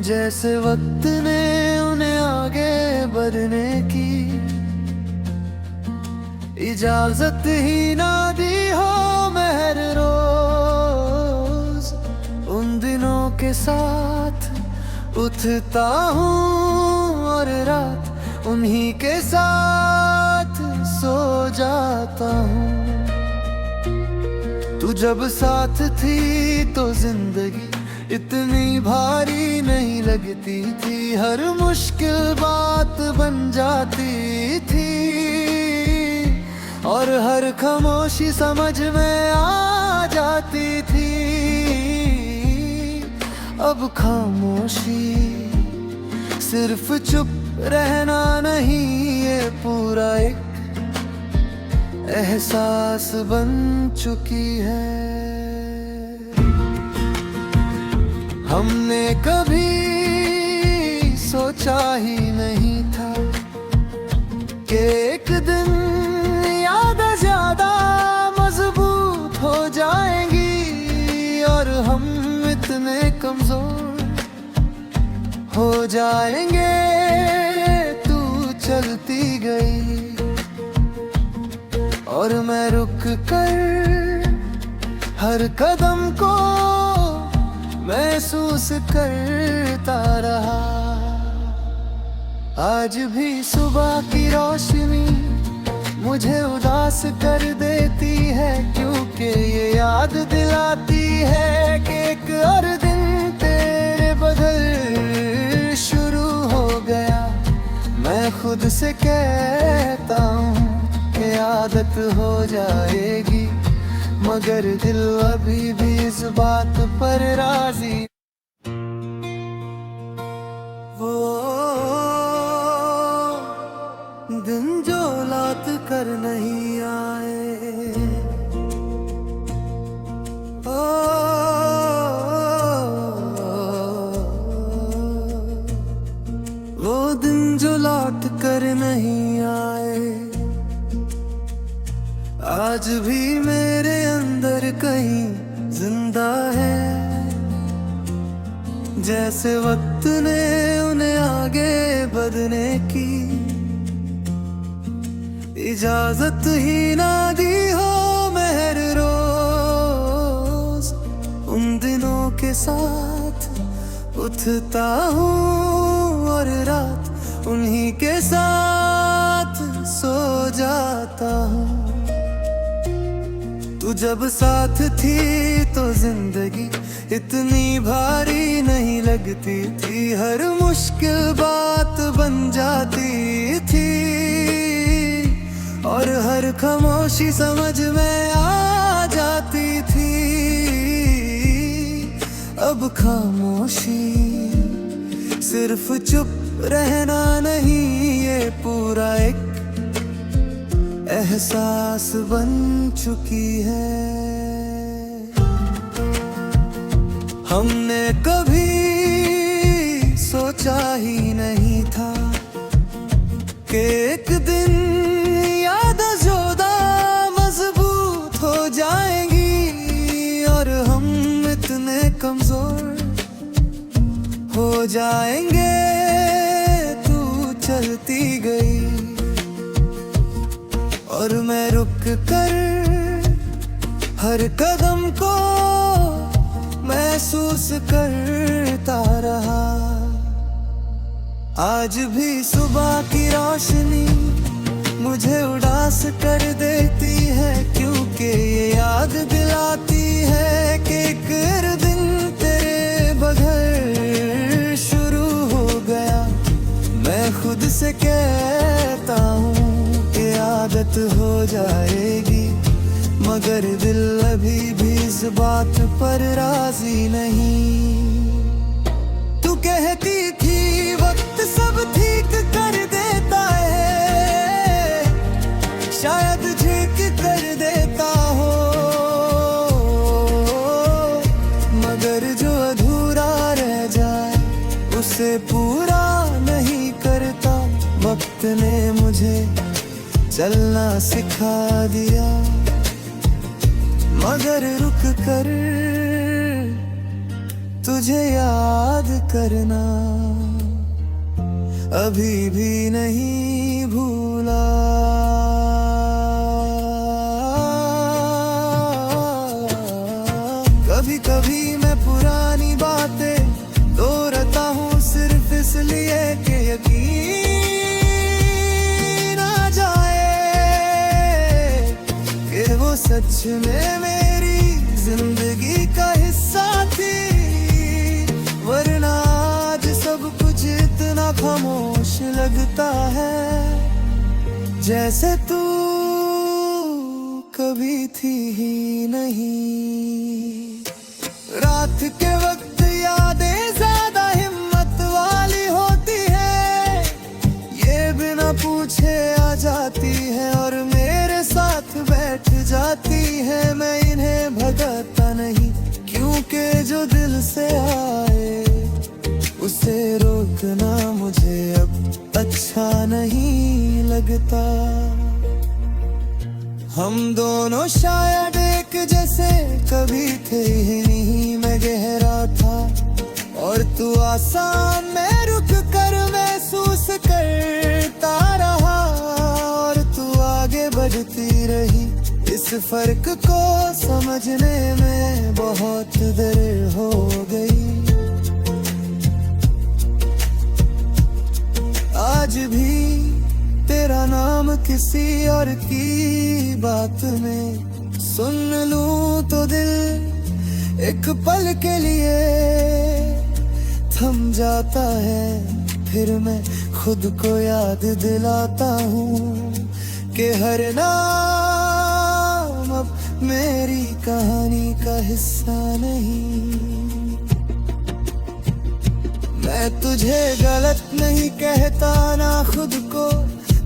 जैसे वक्त ने उन्हें आगे बढ़ने की इजाजत ही ना दी हो। महर रोज उन दिनों के साथ उठता हूँ और रात उन्हीं के साथ सो जाता हूँ। तू जब साथ थी तो जिंदगी इतनी भारी नहीं लगती थी, हर मुश्किल बात बन जाती थी और हर खामोशी समझ में आ जाती थी। अब खामोशी सिर्फ चुप रहना नहीं, ये पूरा एक एहसास बन चुकी है। हमने कभी सोचा ही नहीं था कि एक दिन यादें ज्यादा मजबूत हो जाएंगी और हम इतने कमजोर हो जाएंगे। तू चलती गई और मैं रुक कर हर कदम को महसूस करता रहा। आज भी सुबह की रोशनी मुझे उदास कर देती है, क्योंकि ये याद दिलाती है कि एक और दिन तेरे बदल शुरू हो गया। मैं खुद से कहता हूँ कि आदत हो जाएगी, मगर दिल अभी भी इस बात पर राजी। वो दिन जो लौट कर नहीं आए, ओ वो दिन जो लौट कर नहीं आए, आज भी मेरे अंदर कहीं जिंदा है। जैसे वक्त ने उन्हें आगे बढ़ने की इजाजत ही ना दी हो। महर रोज उन दिनों के साथ उठता हूँ और रात उन्हीं के साथ सो जाता हूँ। तू जब साथ थी तो जिंदगी इतनी भारी नहीं लगती थी, हर मुश्किल बात बन जाती थी और हर खामोशी समझ में आ जाती थी। अब खामोशी सिर्फ चुप रहना नहीं, ये पूरा एक एहसास बन चुकी है। हमने कभी सोचा ही नहीं था कि एक दिन यादें ज्यादा मजबूत हो जाएंगी और हम इतने कमजोर हो जाएंगे। तू चलती गई और मैं रुक कर हर कदम को महसूस करता रहा। आज भी सुबह की रोशनी मुझे उदास कर देती है, क्योंकि ये याद दिलाती है कि एक दिन तेरे बगैर शुरू हो गया। मैं खुद से कहता हूँ आदत हो जाएगी, मगर दिल अभी भी इस बात पर राजी नहीं। तू कहती थी वक्त सब ठीक कर देता है, शायद ठीक कर देता हो, मगर जो अधूरा रह जाए उसे पूरा नहीं करता। वक्त ने मुझे चलना सिखा दिया, मगर रुक कर तुझे याद करना अभी भी नहीं भूला। कभी कभी मैं पुरानी बातें दोहराता हूँ सिर्फ इसलिए कि यकीन आ जाए कि वो सच में मेरी जिंदगी का हिस्सा थी। वरना आज सब कुछ इतना खामोश लगता है जैसे तू कभी थी ही नहीं। रात के वक्त यादें ज्यादा हिम्मत वाली होती है, ये बिना पूछे आ जाती है और मेरे साथ बैठ जाती है। मैं इन्हें भगाता नहीं क्योंकि जो दिल से आए उसे रोकना मुझे अब अच्छा नहीं लगता। हम दोनों शायद एक जैसे कभी थे ही नहीं। मैं गहरा था और तू आसान, मैं रुक कर महसूस करता रहा और तू आगे बढ़ती रही। इस फर्क को समझने में बहुत देर हो गई। आज भी तेरा नाम किसी और की बात में सुन लूं तो दिल एक पल के लिए थम जाता है। फिर मैं खुद को याद दिलाता हूँ कि हर नाम अब मेरी कहानी का हिस्सा नहीं। मैं तुझे गलत नहीं कहता ना खुद को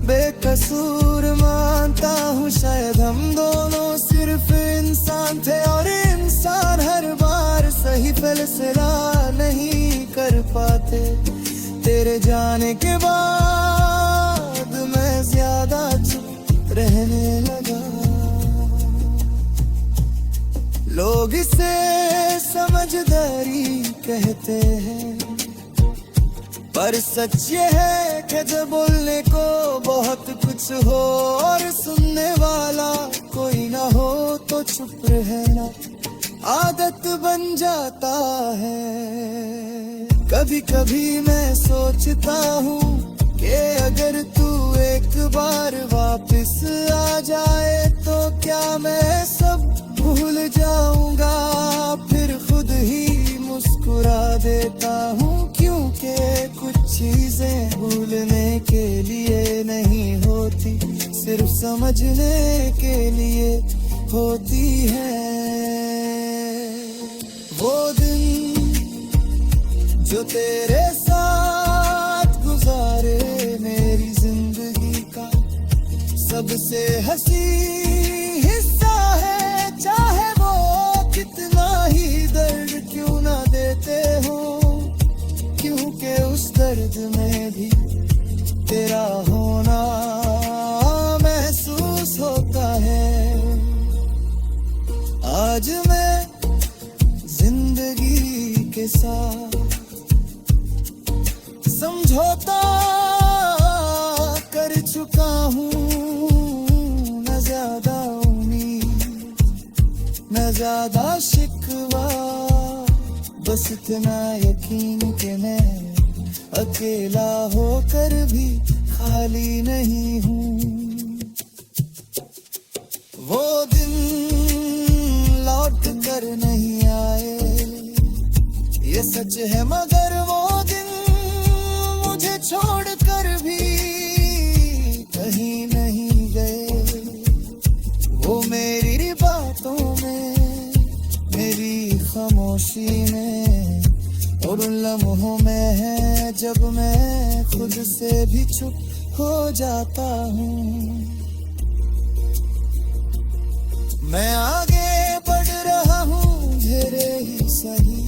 बेकसूर मानता हूँ। शायद हम दोनों सिर्फ इंसान थे और इंसान हर बार सही फैसला नहीं कर पाते। तेरे जाने के बाद मैं ज्यादा चुप रहने लगा। लोग इसे समझदारी कहते हैं पर सच ये है कि जब बोलने को बहुत कुछ हो और सुनने वाला कोई ना हो तो चुप रहना आदत बन जाता है। कभी कभी मैं सोचता हूँ कि अगर तू एक बार वापस आ जाए तो क्या मैं सब भूल जाऊंगा। फिर खुद ही मुस्कुरा देता हूँ क्योंकि कुछ चीजें भूलने के लिए नहीं होती, सिर्फ समझने के लिए होती है। वो दिन जो तेरे साथ गुजारे मेरी जिंदगी का सबसे हंसी हिस्सा है। चाहे वो कितना ही दर्द क्यों ना देते हो, क्योंकि उस दर्द में भी तेरा होना महसूस होता है। आज मैं जिंदगी के साथ समझौता कर चुका हूँ। न ज्यादा उम्मीद न ज्यादा शिकवा, बस इतना यकीन कि मैं अकेला होकर भी खाली नहीं हूँ। वो दिन लौट कर नहीं आए ये सच है, मगर वो दिन मुझे छोड़कर भी कहीं नहीं गए। वो मेरी बातों में, मेरी खामोशी में और उन लम्हों में है जब मैं खुद से भी चुप हो जाता हूँ। मैं आगे बढ़ रहा हूँ धीरे ही सही,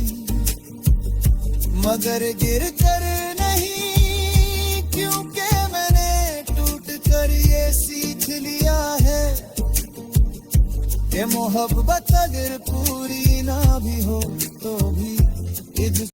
मगर गिर कर नहीं, क्योंकि मैंने टूट कर ये सीख लिया है कि मोहब्बत अगर पूरी ना भी हो तो भी इज